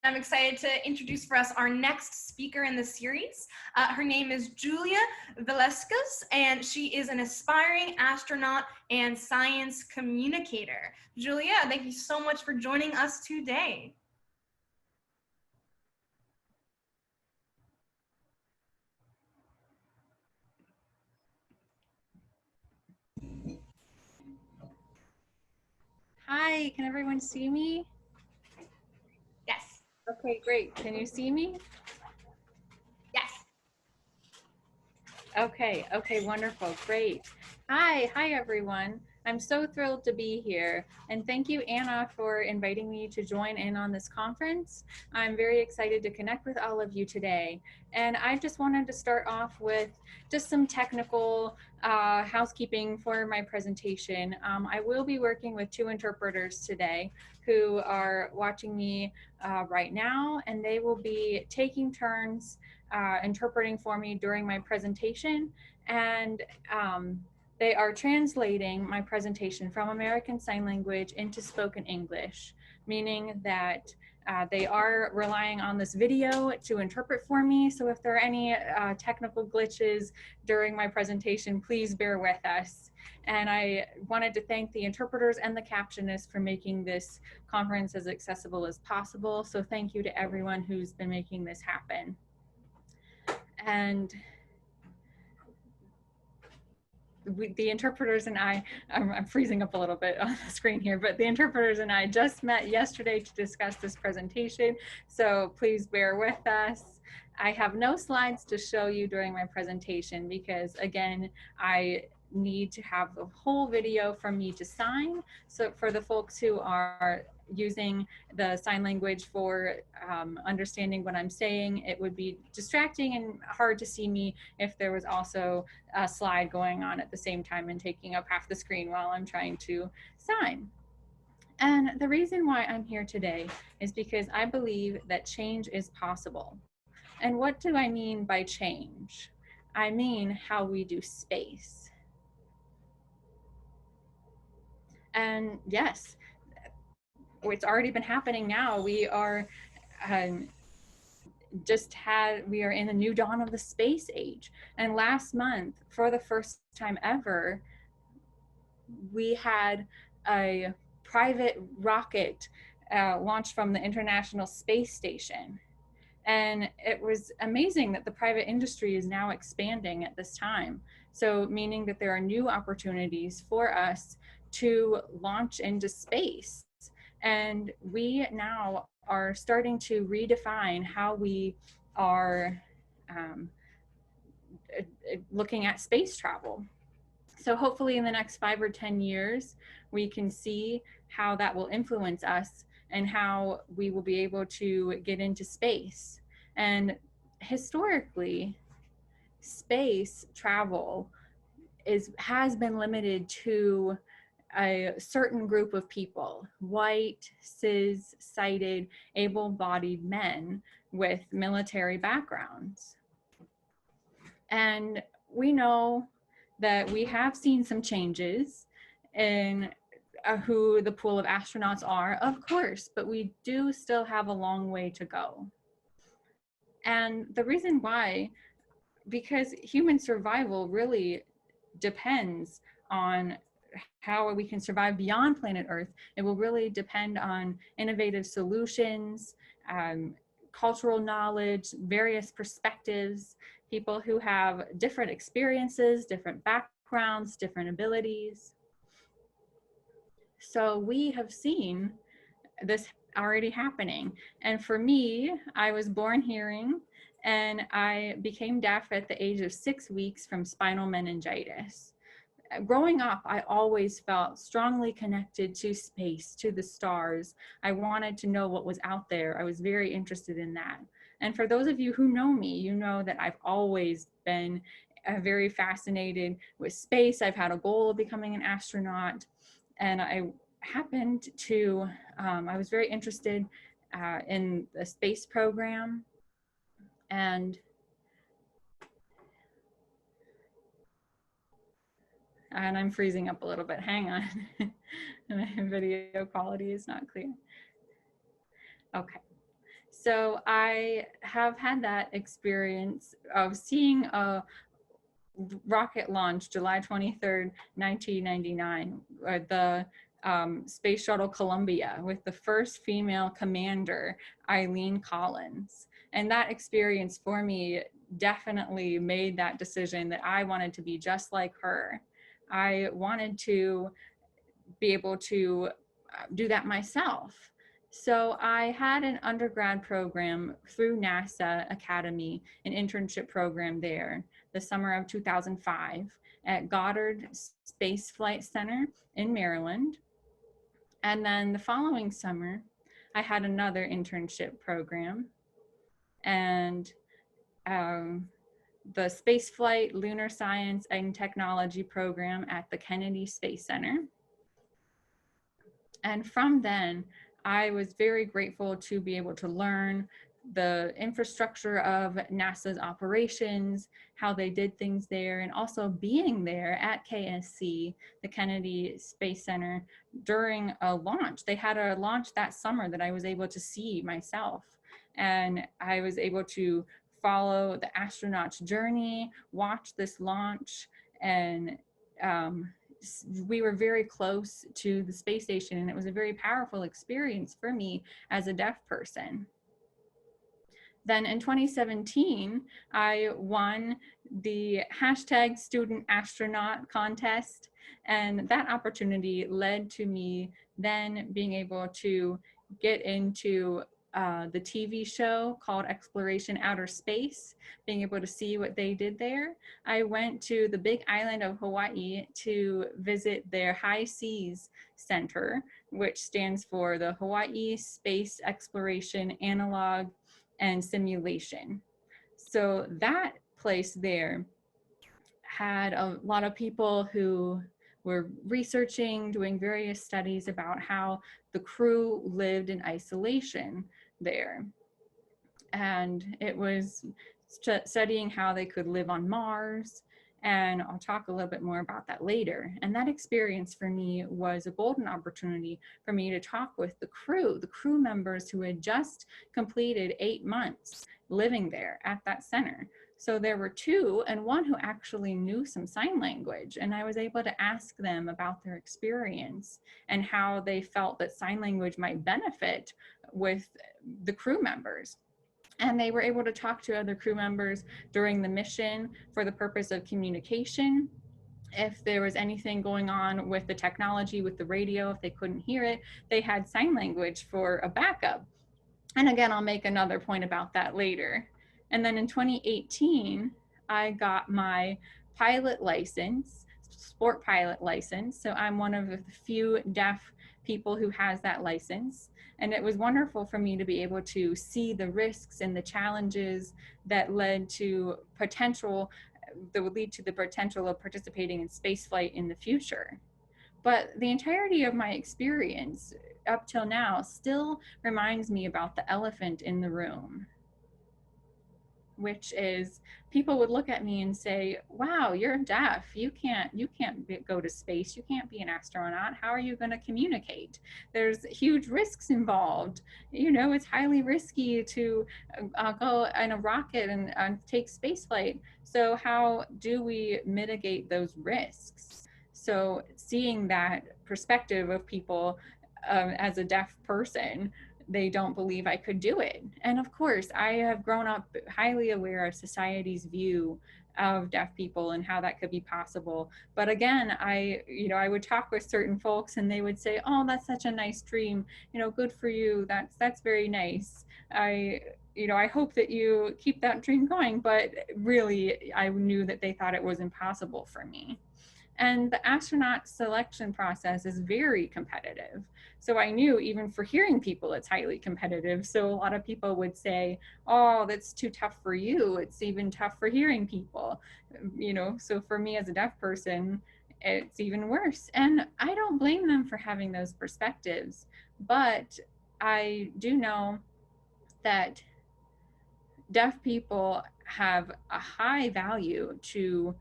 I'm excited to introduce for us our next speaker in the series. Her name is Julia Velasquez, and she is an aspiring astronaut and science communicator. Julia, thank you so much for joining us today. Hi, can everyone see me? Yes. Okay, great. Can you see me? Yes. Okay, wonderful, great. Hi everyone. I'm so thrilled to be here, and thank you, Anna, for inviting me to join in on this conference. I'm very excited to connect with all of you today, and I just wanted to start off with just some technical housekeeping for my presentation. I will be working with 2 interpreters today who are watching me right now, and they will be taking turns interpreting for me during my presentation, and they are translating my presentation from American Sign Language into spoken English, meaning that they are relying on this video to interpret for me. So if there are any technical glitches during my presentation, please bear with us. And I wanted to thank the interpreters and the captionists for making this conference as accessible as possible. So thank you to everyone who's been making this happen. And the interpreters and I'm freezing up a little bit on the screen here, but the interpreters and I just met yesterday to discuss this presentation, so please bear with us. I have no slides to show you during my presentation because, again, I need to have the whole video from me to sign. So for the folks who are using the sign language for understanding what I'm saying, it would be distracting and hard to see me if there was also a slide going on at the same time and taking up half the screen while I'm trying to sign. And the reason why I'm here today is because I believe that change is possible. And what do I mean by change? I mean how we do space. And yes, it's already been happening now. We are we are in a new dawn of the space age. And last month, for the first time ever, we had a private rocket launched from the International Space Station. And it was amazing that the private industry is now expanding at this time. So meaning that there are new opportunities for us to launch into space. And we now are starting to redefine how we are looking at space travel. So hopefully in the next 5 or 10 years, we can see how that will influence us and how we will be able to get into space. And historically, space travel has been limited to a certain group of people, white, cis-sided, able-bodied men with military backgrounds. And we know that we have seen some changes in who the pool of astronauts are, of course, but we do still have a long way to go. And the reason why, because human survival really depends on how we can survive beyond planet Earth. It will really depend on innovative solutions, cultural knowledge, various perspectives, people who have different experiences, different backgrounds, different abilities. So we have seen this already happening. And for me, I was born hearing and I became deaf at the age of 6 weeks from spinal meningitis. Growing up, I always felt strongly connected to space, to the stars. I wanted to know what was out there. I was very interested in that. And for those of you who know me, you know that I've always been very fascinated with space. I've had a goal of becoming an astronaut, and I happened to, I was very interested in the space program, and I'm freezing up a little bit. Hang on. My video quality is not clear. Okay. So I have had that experience of seeing a rocket launch July 23rd, 1999, the Space Shuttle Columbia with the first female commander, Eileen Collins. And that experience for me definitely made that decision that I wanted to be just like her. I wanted to be able to do that myself. So I had an undergrad program through NASA Academy, an internship program there, the summer of 2005 at Goddard Space Flight Center in Maryland. And then the following summer, I had another internship program, and the Spaceflight Lunar Science and Technology program at the Kennedy Space Center. And from then, I was very grateful to be able to learn the infrastructure of NASA's operations, how they did things there, and also being there at KSC, the Kennedy Space Center, during a launch. They had a launch that summer that I was able to see myself. And I was able to follow the astronauts' journey, watch this launch, and we were very close to the space station, and it was a very powerful experience for me as a deaf person. Then in 2017, I won the hashtag student astronaut contest, and that opportunity led to me then being able to get into the TV show called Exploration Outer Space, being able to see what they did there. I went to the big island of Hawaii to visit their High Seas Center, which stands for the Hawaii Space Exploration Analog and Simulation. So that place there had a lot of people who were researching, doing various studies about how the crew lived in isolation there. And it was studying how they could live on Mars. And I'll talk a little bit more about that later. And that experience for me was a golden opportunity for me to talk with the crew members who had just completed 8 months living there at that center. So there were two, and one who actually knew some sign language. And I was able to ask them about their experience and how they felt that sign language might benefit with the crew members. And they were able to talk to other crew members during the mission for the purpose of communication. If there was anything going on with the technology, with the radio, if they couldn't hear it, they had sign language for a backup. And again, I'll make another point about that later. And then in 2018, I got my pilot license, sport pilot license. So I'm one of the few deaf people who has that license. And it was wonderful for me to be able to see the risks and the challenges that led to that would lead to the potential of participating in spaceflight in the future. But the entirety of my experience up till now still reminds me about the elephant in the room, which is people would look at me and say, wow, you're deaf, you can't go to space, you can't be an astronaut, how are you going to communicate? There's huge risks involved, it's highly risky to go in a rocket and take space flight. So how do we mitigate those risks? So seeing that perspective of people as a deaf person, they don't believe I could do it. And of course, I have grown up highly aware of society's view of deaf people and how that could be possible. But again, I would talk with certain folks and they would say, oh, that's such a nice dream, good for you, that's very nice. I hope that you keep that dream going. But really, I knew that they thought it was impossible for me. And the astronaut selection process is very competitive. So I knew even for hearing people, it's highly competitive. So a lot of people would say, oh, that's too tough for you. It's even tough for hearing people. So for me as a deaf person, it's even worse. And I don't blame them for having those perspectives. But I do know that deaf people have a high value to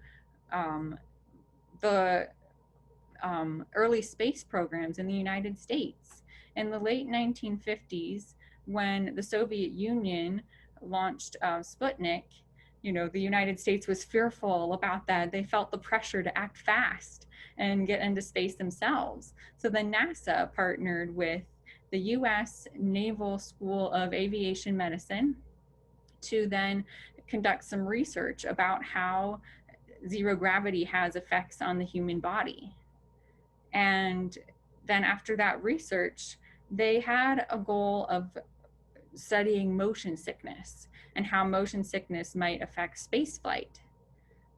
the early space programs in the United States. In the late 1950s, when the Soviet Union launched Sputnik, the United States was fearful about that. They felt the pressure to act fast and get into space themselves. So then NASA partnered with the US Naval School of Aviation Medicine to then conduct some research about how zero gravity has effects on the human body. And then after that research, they had a goal of studying motion sickness and how motion sickness might affect spaceflight.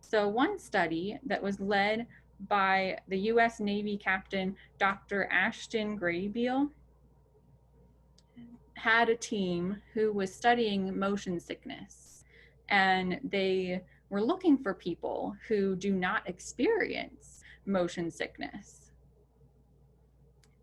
So one study that was led by the US Navy Captain Dr. Ashton Graybiel had a team who was studying motion sickness, and they were looking for people who do not experience motion sickness.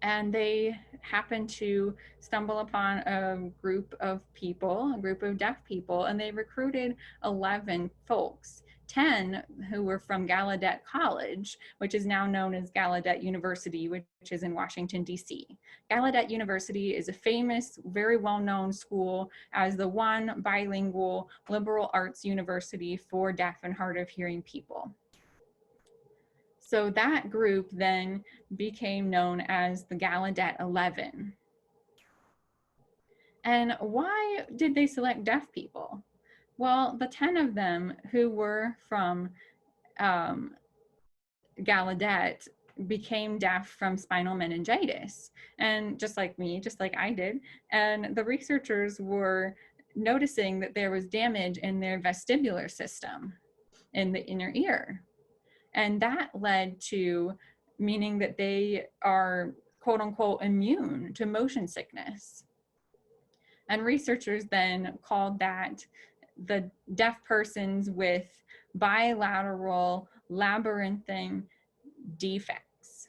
And they happened to stumble upon a group of people, a group of deaf people, and they recruited 11 folks, 10 who were from Gallaudet College, which is now known as Gallaudet University, which is in Washington, D.C. Gallaudet University is a famous, very well-known school as the one bilingual liberal arts university for deaf and hard of hearing people. So that group then became known as the Gallaudet 11. And why did they select deaf people? Well, the 10 of them who were from Gallaudet became deaf from spinal meningitis. And just like me, just like I did. And the researchers were noticing that there was damage in their vestibular system in the inner ear. And that led to meaning that they are quote unquote immune to motion sickness. And researchers then called that the deaf persons with bilateral labyrinthine defects,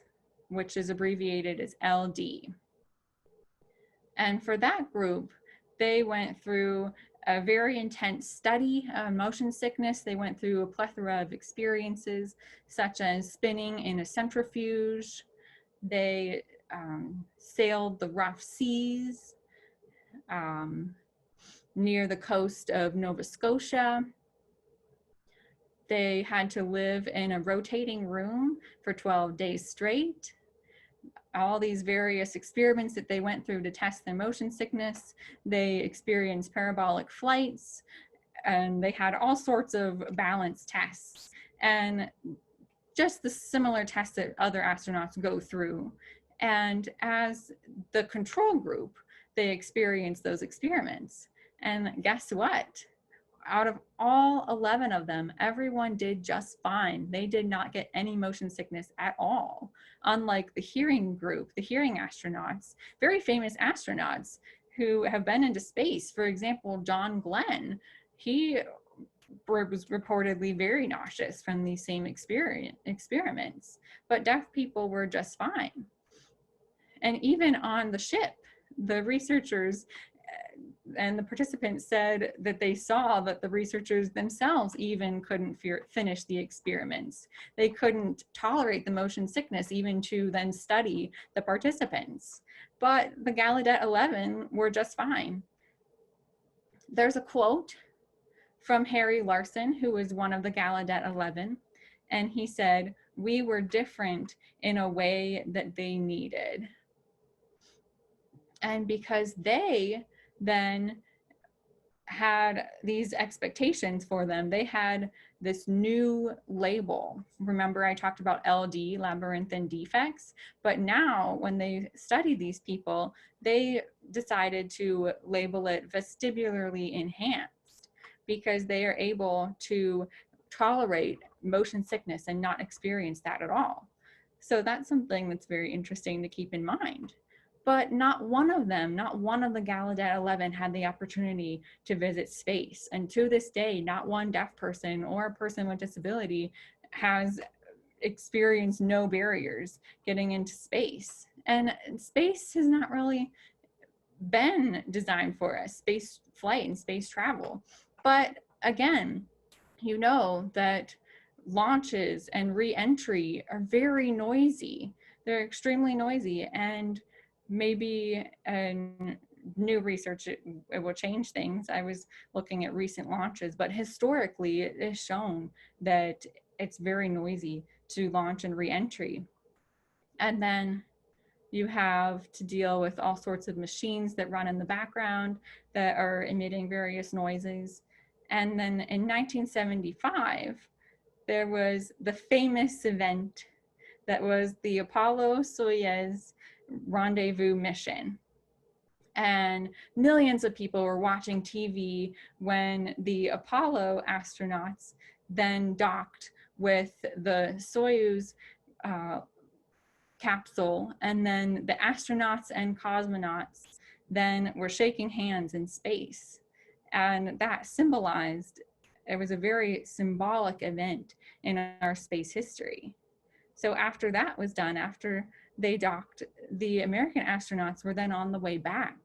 which is abbreviated as LD. And for that group, they went through a very intense study of motion sickness. They went through a plethora of experiences, such as spinning in a centrifuge. They sailed the rough seas near the coast of Nova Scotia. They had to live in a rotating room for 12 days straight. All these various experiments that they went through to test their motion sickness. They experienced parabolic flights, and they had all sorts of balance tests and just the similar tests that other astronauts go through. And as the control group, they experienced those experiments. And guess what? Out of all 11 of them, everyone did just fine. They did not get any motion sickness at all. Unlike the hearing group, the hearing astronauts, very famous astronauts who have been into space. For example, John Glenn, he was reportedly very nauseous from these same experiments, but deaf people were just fine. And even on the ship, the researchers and the participants said that they saw that the researchers themselves even couldn't finish the experiments. They couldn't tolerate the motion sickness even to then study the participants. But the Gallaudet 11 were just fine. There's a quote from Harry Larson, who was one of the Gallaudet 11, and he said, "We were different in a way that they needed." And because they then had these expectations for them, they had this new label. Remember, I talked about LD, labyrinthine defects, but now when they studied these people, they decided to label it vestibularly enhanced because they are able to tolerate motion sickness and not experience that at all. So that's something that's very interesting to keep in mind. But not one of them, not one of the Gallaudet 11 had the opportunity to visit space. And to this day, not one deaf person or a person with disability has experienced no barriers getting into space. And space has not really been designed for us, space flight and space travel. But again, you know that launches and re-entry are very noisy. They're extremely noisy, and maybe new research, it will change things. I was looking at recent launches, but historically it is shown that it's very noisy to launch and re-entry. And then you have to deal with all sorts of machines that run in the background that are emitting various noises. And then in 1975, there was the famous event that was the Apollo-Soyuz rendezvous mission. And millions of people were watching TV when the Apollo astronauts then docked with the Soyuz capsule, and then the astronauts and cosmonauts then were shaking hands in space. And that symbolized, it was a very symbolic event in our space history. So after that was done, after they docked, the American astronauts were then on the way back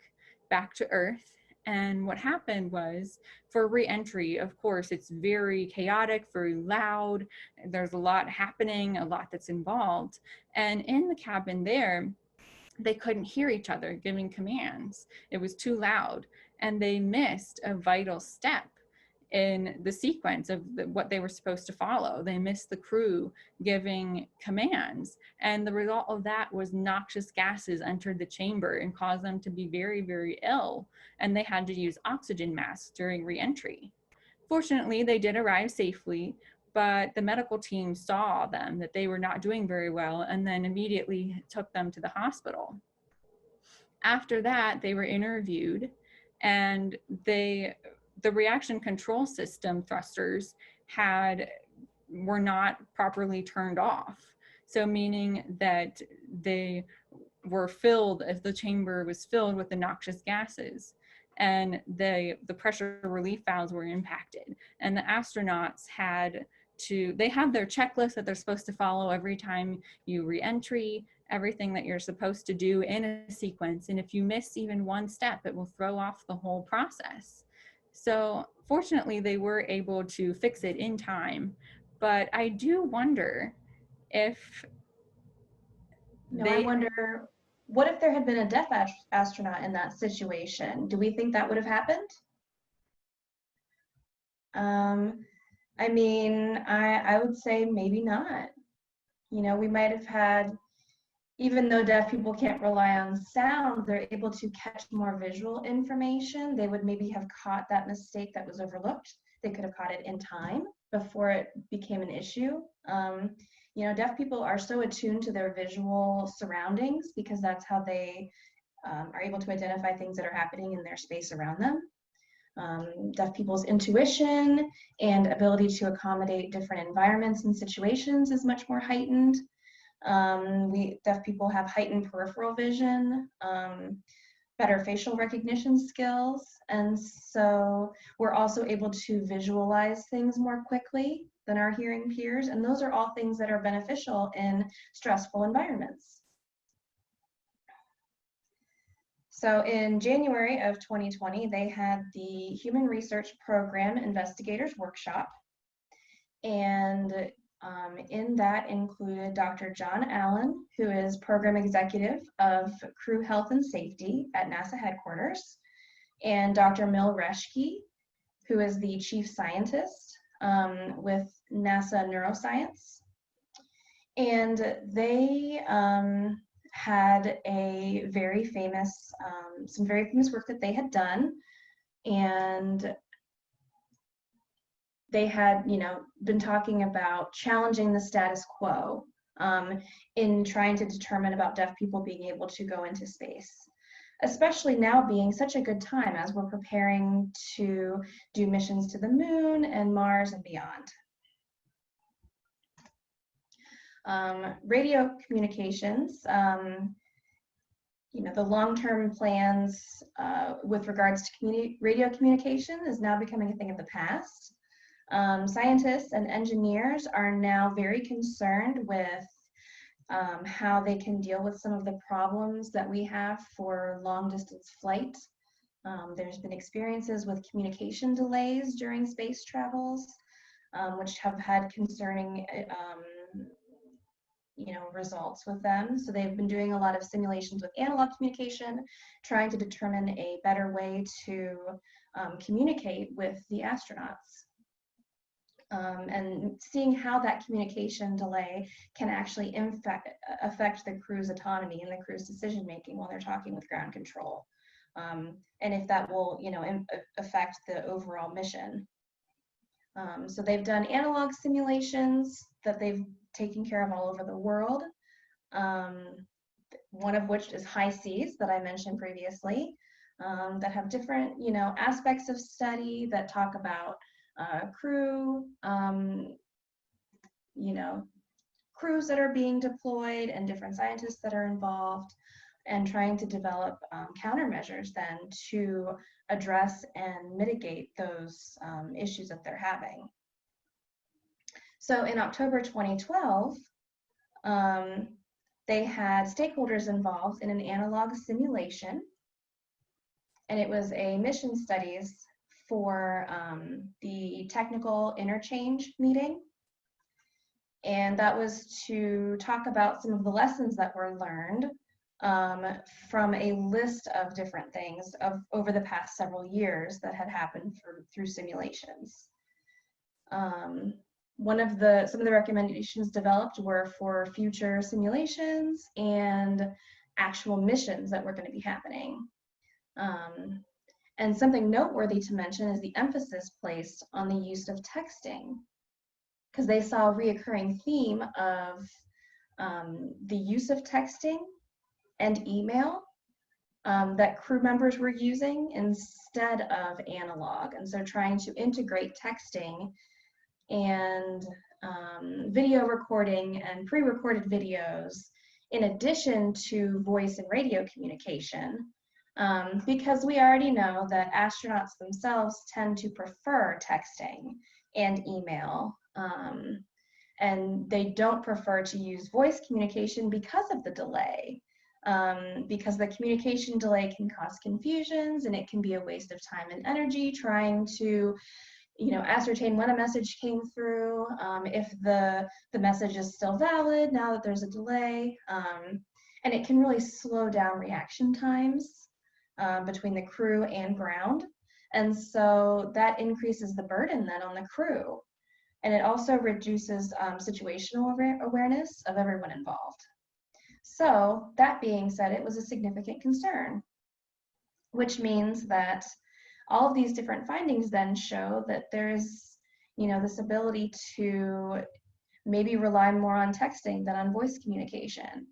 to Earth. And what happened was, for re-entry, of course, it's very chaotic, very loud. There's a lot happening, a lot that's involved. And in the cabin there, they couldn't hear each other giving commands. It was too loud. And they missed a vital step in the sequence of what they were supposed to follow. They missed the crew giving commands. And the result of that was noxious gases entered the chamber and caused them to be very, very ill. And they had to use oxygen masks during re-entry. Fortunately, they did arrive safely, but the medical team saw them, that they were not doing very well, and then immediately took them to the hospital. After that, they were interviewed, and the reaction control system thrusters were not properly turned off. So meaning that they were filled, as the chamber was filled with the noxious gases, and the pressure relief valves were impacted. And the astronauts they have their checklist that they're supposed to follow every time you re-entry, everything that you're supposed to do in a sequence. And if you miss even one step, it will throw off the whole process. So fortunately, they were able to fix it in time. But I do wonder if I wonder, what if there had been a deaf astronaut in that situation? Do we think that would have happened? I mean, I would say maybe not. We might have had, even though deaf people can't rely on sound, they're able to catch more visual information. They would maybe have caught that mistake that was overlooked. They could have caught it in time before it became an issue. Deaf people are so attuned to their visual surroundings because that's how they are able to identify things that are happening in their space around them. Deaf people's intuition and ability to accommodate different environments and situations is much more heightened. Deaf people have heightened peripheral vision, better facial recognition skills, and so we're also able to visualize things more quickly than our hearing peers, and those are all things that are beneficial in stressful environments. So in January of 2020, they had the Human Research Program Investigators Workshop, and in that included Dr. John Allen, who is Program Executive of Crew Health and Safety at NASA headquarters, and Dr. Mil Reschke, who is the Chief Scientist with NASA Neuroscience. And they had a very famous, some very famous work that they had done, and they had, been talking about challenging the status quo in trying to determine about deaf people being able to go into space, especially now being such a good time as we're preparing to do missions to the moon and Mars and beyond. Radio communications, the long-term plans with regards to radio communication is now becoming a thing of the past. Scientists and engineers are now very concerned with how they can deal with some of the problems that we have for long-distance flight. There's been experiences with communication delays during space travels, which have had concerning results with them. So they've been doing a lot of simulations with analog communication, trying to determine a better way to communicate with the astronauts. And seeing how that communication delay can actually affect the crew's autonomy and the crew's decision making while they're talking with ground control, and if that will, affect the overall mission. So they've done analog simulations that they've taken care of all over the world. One of which is high seas that I mentioned previously, that have different, aspects of study that talk about crew, crews that are being deployed and different scientists that are involved, and trying to develop countermeasures then to address and mitigate those issues that they're having. So in October 2012, they had stakeholders involved in an analog simulation, and it was a mission studies for the technical interchange meeting. And that was to talk about some of the lessons that were learned from a list of different things over the past several years that had happened through simulations. Some of the recommendations developed were for future simulations and actual missions that were going to be happening. And something noteworthy to mention is the emphasis placed on the use of texting, because they saw a reoccurring theme of the use of texting and email that crew members were using instead of analog. And so trying to integrate texting and video recording and pre-recorded videos in addition to voice and radio communication, because we already know that astronauts themselves tend to prefer texting and email, and they don't prefer to use voice communication because of the delay, because the communication delay can cause confusions, and it can be a waste of time and energy trying to ascertain when a message came through, if the message is still valid now that there's a delay, and it can really slow down reaction times between the crew and ground. And so that increases the burden then on the crew. And it also reduces situational awareness of everyone involved. So that being said, it was a significant concern, which means that all of these different findings then show that there's, this ability to maybe rely more on texting than on voice communication.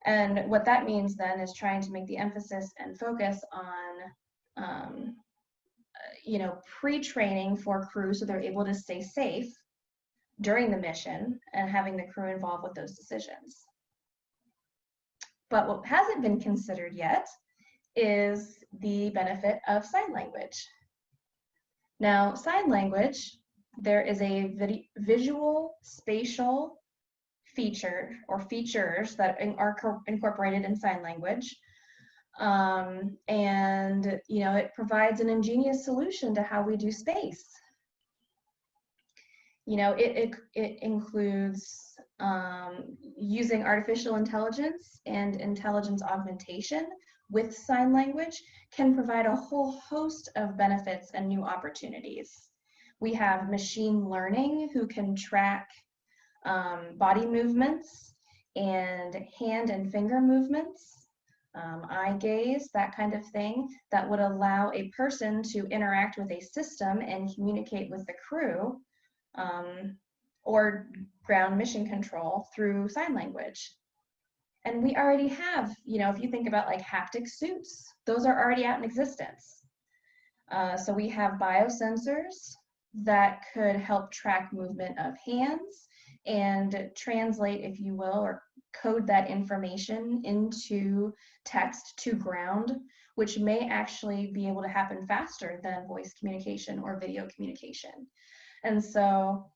And what that means then is trying to make the emphasis and focus on, pre-training for crew so they're able to stay safe during the mission and having the crew involved with those decisions. But what hasn't been considered yet is the benefit of sign language. Now, sign language, there is a visual spatial feature or features that are incorporated in sign language. And it provides an ingenious solution to how we do space. It includes using artificial intelligence and intelligence augmentation with sign language can provide a whole host of benefits and new opportunities. We have machine learning who can track body movements and hand and finger movements, eye gaze, that kind of thing, that would allow a person to interact with a system and communicate with the crew or ground mission control through sign language. And we already have, if you think about like haptic suits, those are already out in existence. So we have biosensors that could help track movement of hands and translate, if you will, or code that information into text to ground, which may actually be able to happen faster than voice communication or video communication. And so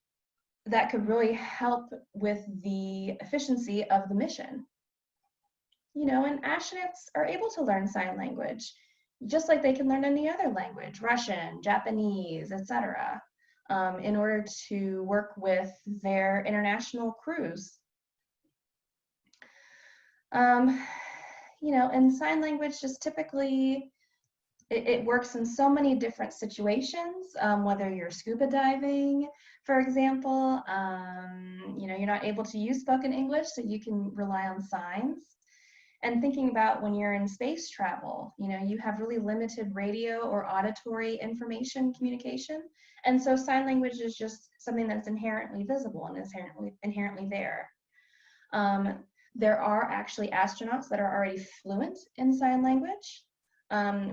that could really help with the efficiency of the mission. And astronauts are able to learn sign language, just like they can learn any other language, Russian, Japanese, etc., in order to work with their international crews. You know, and sign language just typically, it works in so many different situations, whether you're scuba diving, for example, you know, you're not able to use spoken English, so you can rely on signs. And thinking about when you're in space travel, you know, you have really limited radio or auditory information communication. And so sign language is just something that's inherently visible and is inherently there. There are actually astronauts that are already fluent in sign language.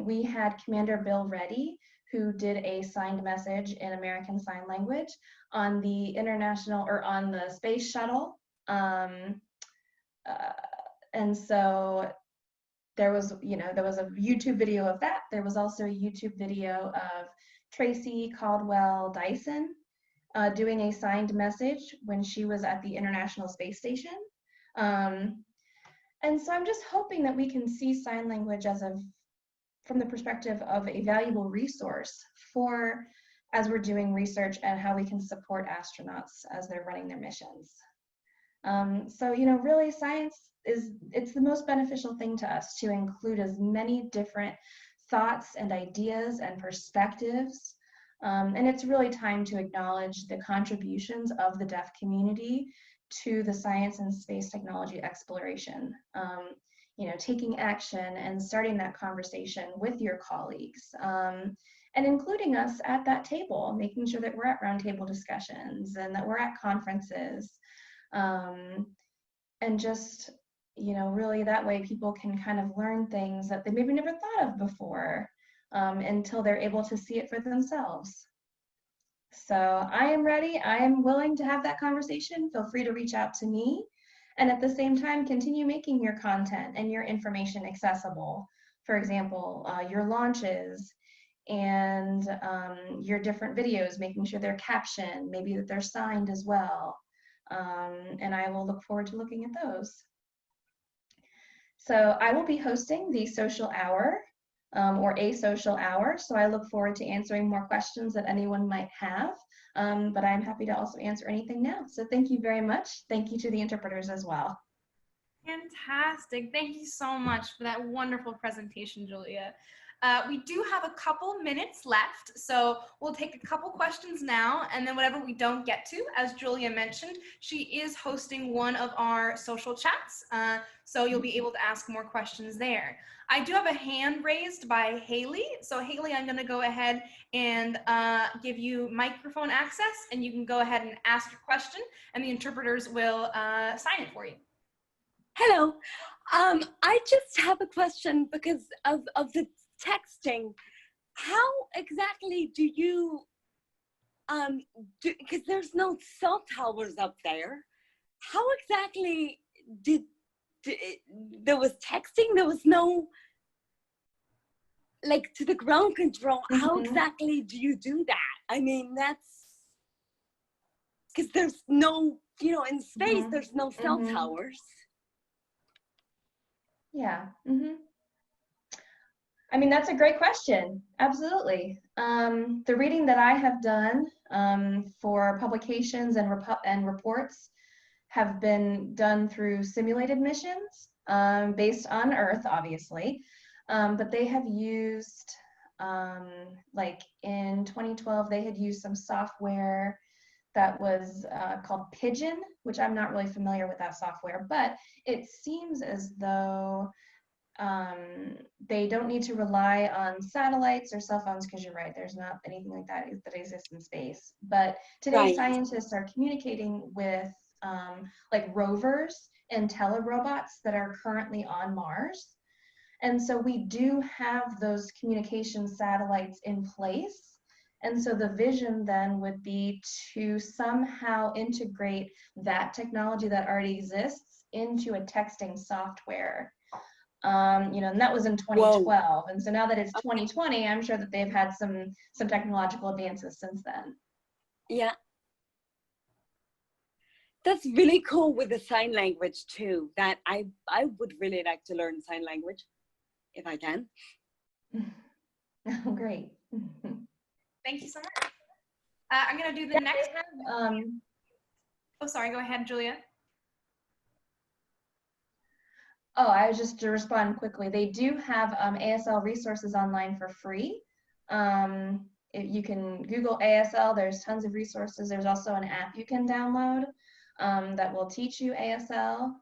We had Commander Bill Reddy, who did a signed message in American Sign Language on the international, or on the space shuttle. And so there was, you know, there was a YouTube video of that. There was also a YouTube video of Tracy Caldwell Dyson doing a signed message when she was at the International Space Station. And so I'm just hoping that we can see sign language as from the perspective of a valuable resource for, as we're doing research and how we can support astronauts as they're running their missions. So, you know, really science it's the most beneficial thing to us to include as many different thoughts and ideas and perspectives. And it's really time to acknowledge the contributions of the deaf community to the science and space technology exploration. You know, taking action and starting that conversation with your colleagues, and including us at that table, making sure that we're at roundtable discussions and that we're at conferences. And just, you know, really that way people can kind of learn things that they maybe never thought of before, until they're able to see it for themselves. So I am ready. I am willing to have that conversation. Feel free to reach out to me. And at the same time, continue making your content and your information accessible. For example, your launches and your different videos, making sure they're captioned, maybe that they're signed as well. And I will look forward to looking at those. So I will be hosting the social hour, or a social hour. So I look forward to answering more questions that anyone might have. But I'm happy to also answer anything now. So thank you very much. Thank you to the interpreters as well. Fantastic. Thank you so much for that wonderful presentation, Julia. We do have a couple minutes left, so we'll take a couple questions now, and then whatever we don't get to, as Julia mentioned, she is hosting one of our social chats, so you'll be able to ask more questions there. I do have a hand raised by Haley. So Haley, I'm gonna go ahead and give you microphone access, and you can go ahead and ask your question, and the interpreters will sign it for you. Hello. I just have a question because of the texting. How exactly do you, because there's no cell towers up there, how exactly there was texting? There was no, like, to the ground control. How exactly do you do that? I mean, that's, because there's no, you know, in space, there's no cell towers. Yeah. I mean, that's a great question. Absolutely. The reading that I have done for publications and reports have been done through simulated missions based on Earth, obviously. But they have used, like in 2012, they had used some software that was called Pigeon, which I'm not really familiar with that software, but it seems as though they don't need to rely on satellites or cell phones, because you're right, there's not anything like that that exists in space. But today scientists are communicating with like rovers and telerobots that are currently on Mars. And so we do have those communication satellites in place. And so the vision then would be to somehow integrate that technology that already exists into a texting software. You know, and that was in 2012. Whoa. And so now that it's 2020, I'm sure that they've had some technological advances since then. Yeah. That's really cool with the sign language too. That I would really like to learn sign language if I can. Oh, great. Thank you so much. I'm going to do the next. Oh, sorry. Go ahead, Julia. Oh, I was just to respond quickly. They do have ASL resources online for free. You can Google ASL. There's tons of resources. There's also an app you can download that will teach you ASL.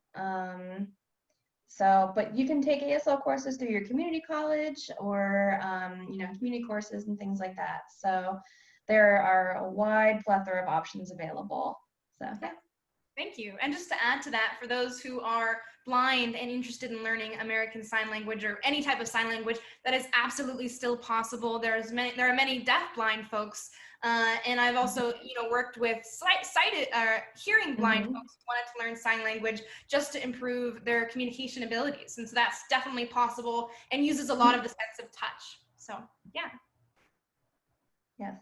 But you can take ASL courses through your community college or, community courses and things like that. So there are a wide plethora of options available. So, yeah. Thank you. And just to add to that, for those who are blind and interested in learning American Sign Language or any type of sign language, that is absolutely still possible. There are many deaf-blind folks, and I've also, worked with sighted hearing blind folks who wanted to learn sign language just to improve their communication abilities. And so that's definitely possible and uses a lot of the sense of touch. So, yeah. Yes.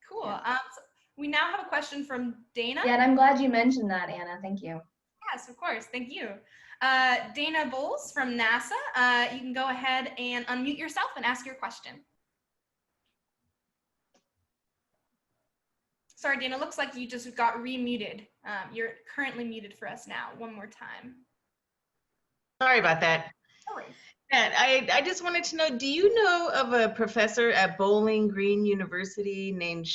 Cool. Yes. So we now have a question from Dana. Yeah, and I'm glad you mentioned that, Anna. Thank you. Yes, of course. Thank you. Dana Bowles from NASA. You can go ahead and unmute yourself and ask your question. Sorry, Dana, looks like you just got re-muted. You're currently muted for us now. One more time. Sorry about that. No worries. And I just wanted to know, do you know of a professor at Bowling Green University named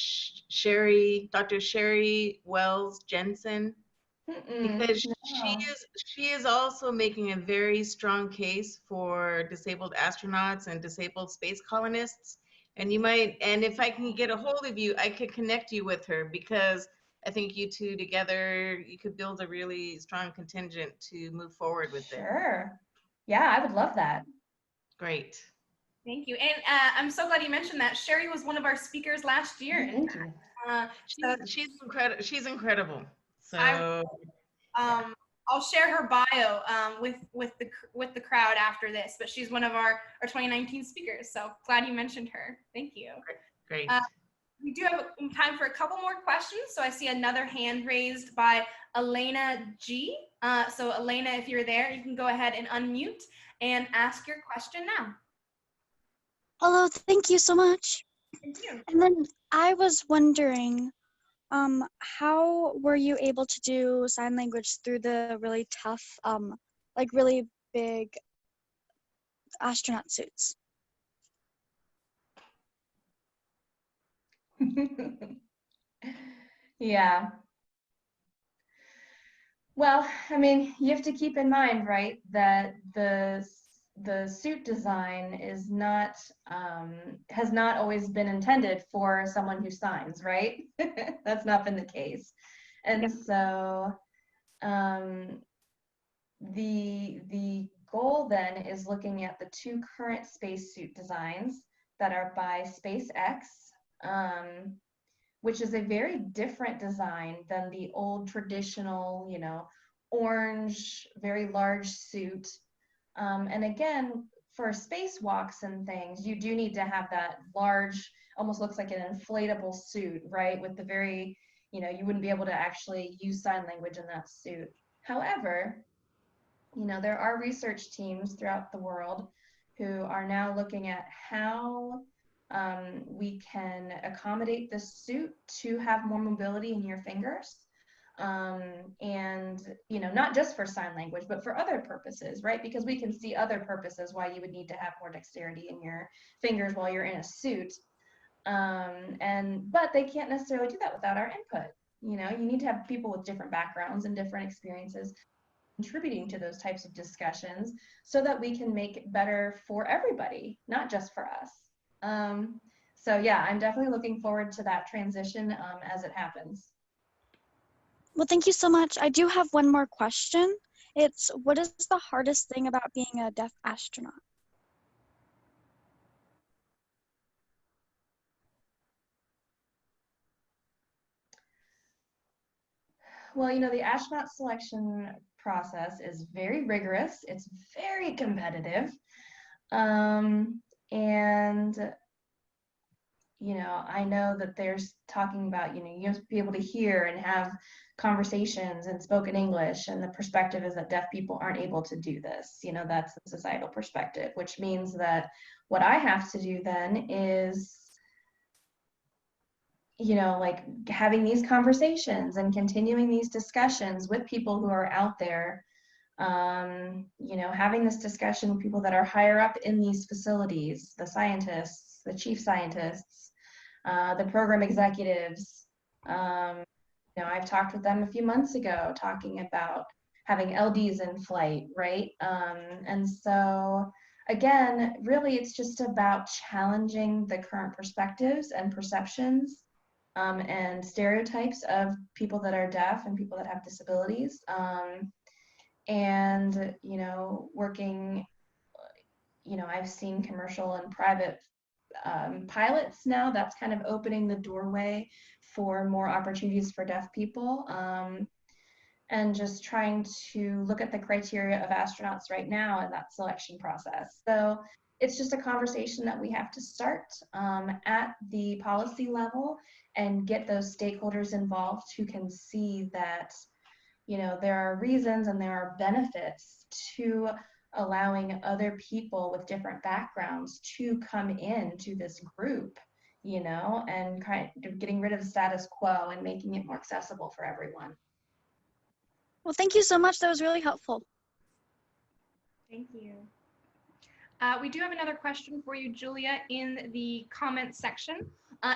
Dr. Sherry Wells Jensen? Because she is also making a very strong case for disabled astronauts and disabled space colonists. And if I can get a hold of you, I could connect you with her, because I think you two together, you could build a really strong contingent to move forward with it. Sure. Yeah, I would love that. Great. Thank you. And I'm so glad you mentioned that. Sherry was one of our speakers last year. Thank you. She's incredible. She's incredible. So I'll share her bio with the crowd after this, but she's one of our 2019 speakers. So glad you mentioned her. Thank you. Great. We do have time for a couple more questions. So I see another hand raised by Elena G. So Elena, if you're there, you can go ahead and unmute and ask your question now. Hello, thank you so much. Thank you. And then I was wondering, how were you able to do sign language through the really tough, like really big astronaut suits? Yeah. Well, I mean, you have to keep in mind, right, that the suit design is not has not always been intended for someone who signs, right? That's not been the case. And so the goal then is looking at the two current spacesuit designs that are by SpaceX, which is a very different design than the old traditional, orange, very large suit. And again, for spacewalks and things, you do need to have that large, almost looks like an inflatable suit, right? With the very, you wouldn't be able to actually use sign language in that suit. However, there are research teams throughout the world who are now looking at how we can accommodate the suit to have more mobility in your fingers. And not just for sign language, but for other purposes, right? Because we can see other purposes why you would need to have more dexterity in your fingers while you're in a suit. But they can't necessarily do that without our input. You need to have people with different backgrounds and different experiences contributing to those types of discussions so that we can make it better for everybody, not just for us. So yeah, I'm definitely looking forward to that transition as it happens. Well, thank you so much. I do have one more question. It's, what is the hardest thing about being a deaf astronaut? Well, the astronaut selection process is very rigorous. It's very competitive. And I know that there's talking about, you have to be able to hear and have conversations in spoken English. And the perspective is that deaf people aren't able to do this. That's the societal perspective, which means that what I have to do then is, like having these conversations and continuing these discussions with people who are out there You know, having this discussion with people that are higher up in these facilities, the scientists, the chief scientists, the program executives. You know, I've talked with them a few months ago talking about having LDs in flight, right? And so again, really it's just about challenging the current perspectives and perceptions and stereotypes of people that are deaf and people that have disabilities. And, you know, working, you know, I've seen commercial and private pilots now. That's kind of opening the doorway for more opportunities for deaf people. And just trying to look at the criteria of astronauts right now in that selection process. So it's just a conversation that we have to start at the policy level and get those stakeholders involved who can see that, you know, there are reasons and there are benefits to allowing other people with different backgrounds to come into this group, you know, and kind of getting rid of the status quo and making it more accessible for everyone. Well, thank you so much. That was really helpful. Thank you. We do have another question for you, Julia, in the comments section.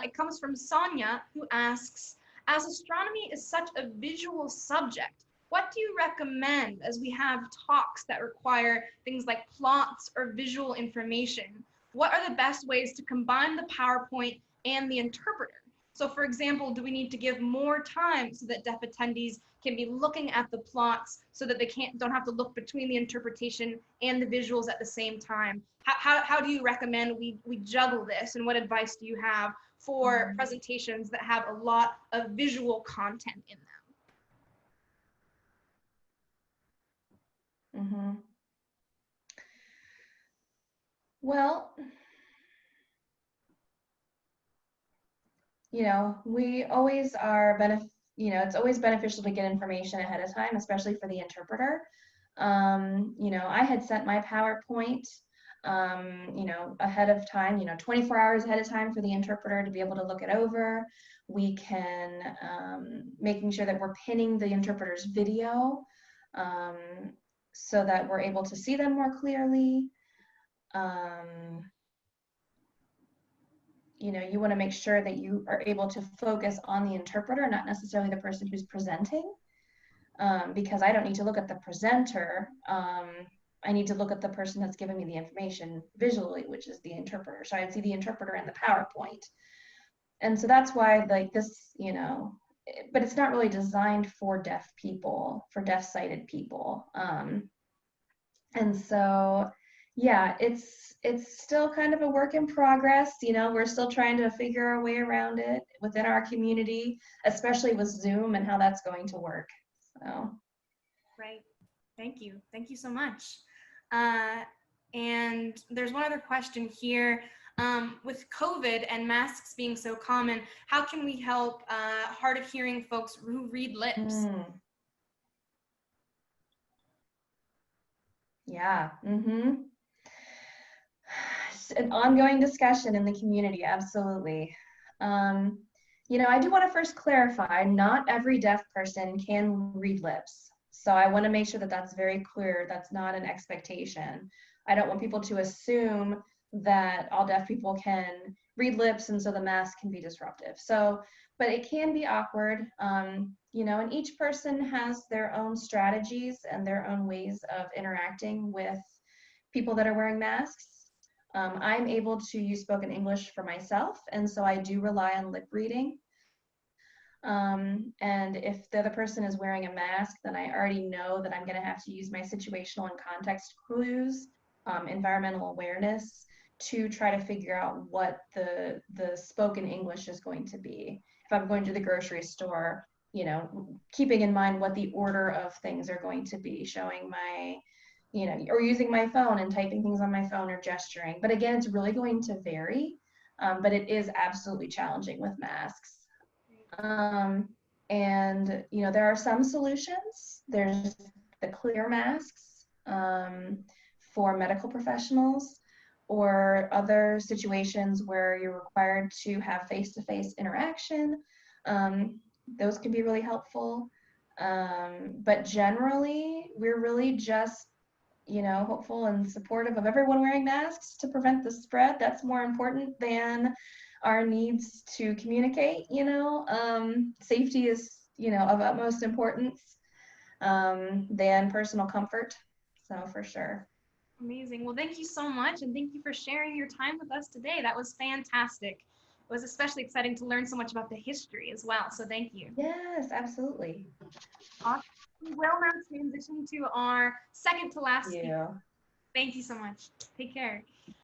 It comes from Sonia, who asks, as astronomy is such a visual subject, what do you recommend as we have talks that require things like plots or visual information? What are the best ways to combine the PowerPoint and the interpreter? So for example, do we need to give more time so that deaf attendees can be looking at the plots so that they don't have to look between the interpretation and the visuals at the same time? How do you recommend we juggle this, and what advice do you have for presentations that have a lot of visual content in them? Well, you know, we always are you know, it's always beneficial to get information ahead of time, especially for the interpreter. You know, I had sent my PowerPoint, you know, ahead of time, you know, 24 hours ahead of time for the interpreter to be able to look it over. We can, making sure that we're pinning the interpreter's video so that we're able to see them more clearly. You know, you want to make sure that you are able to focus on the interpreter, not necessarily the person who's presenting, because I don't need to look at the presenter. I need to look at the person that's giving me the information visually, which is the interpreter. So I'd see the interpreter in the PowerPoint. And so that's why, like, this, you know, but it's not really designed for deaf people, for deaf-sighted people. And so, yeah, it's still kind of a work in progress. You know, we're still trying to figure our way around it within our community, especially with Zoom and how that's going to work. So. Right. Thank you. Thank you so much. And there's one other question here. With COVID and masks being so common, how can we help hard of hearing folks who read lips? Yeah. An ongoing discussion in the community, absolutely. You know, I do want to first clarify, not every deaf person can read lips. So I want to make sure that that's very clear. That's not an expectation. I don't want people to assume that all deaf people can read lips and so the mask can be disruptive. So, but it can be awkward, you know, and each person has their own strategies and their own ways of interacting with people that are wearing masks. I'm able to use spoken English for myself, and so I do rely on lip reading. And if the other person is wearing a mask, then I already know that I'm going to have to use my situational and context clues, environmental awareness, to try to figure out what the spoken English is going to be. If I'm going to the grocery store, you know, keeping in mind what the order of things are going to be, showing my, you know, or using my phone and typing things on my phone or gesturing. But again, it's really going to vary, but it is absolutely challenging with masks. And, you know, there are some solutions. There's the clear masks for medical professionals, or other situations where you're required to have face-to-face interaction. Those can be really helpful. But generally, we're really just, you know, hopeful and supportive of everyone wearing masks to prevent the spread. That's more important than our needs to communicate, you know. Safety is, you know, of utmost importance than personal comfort. So for sure. Amazing. Well, thank you so much. And thank you for sharing your time with us today. That was fantastic. It was especially exciting to learn so much about the history as well. So thank you. Yes, absolutely. Awesome. We will now transition to our second to last Thank speaker. you. Thank you so much. Take care.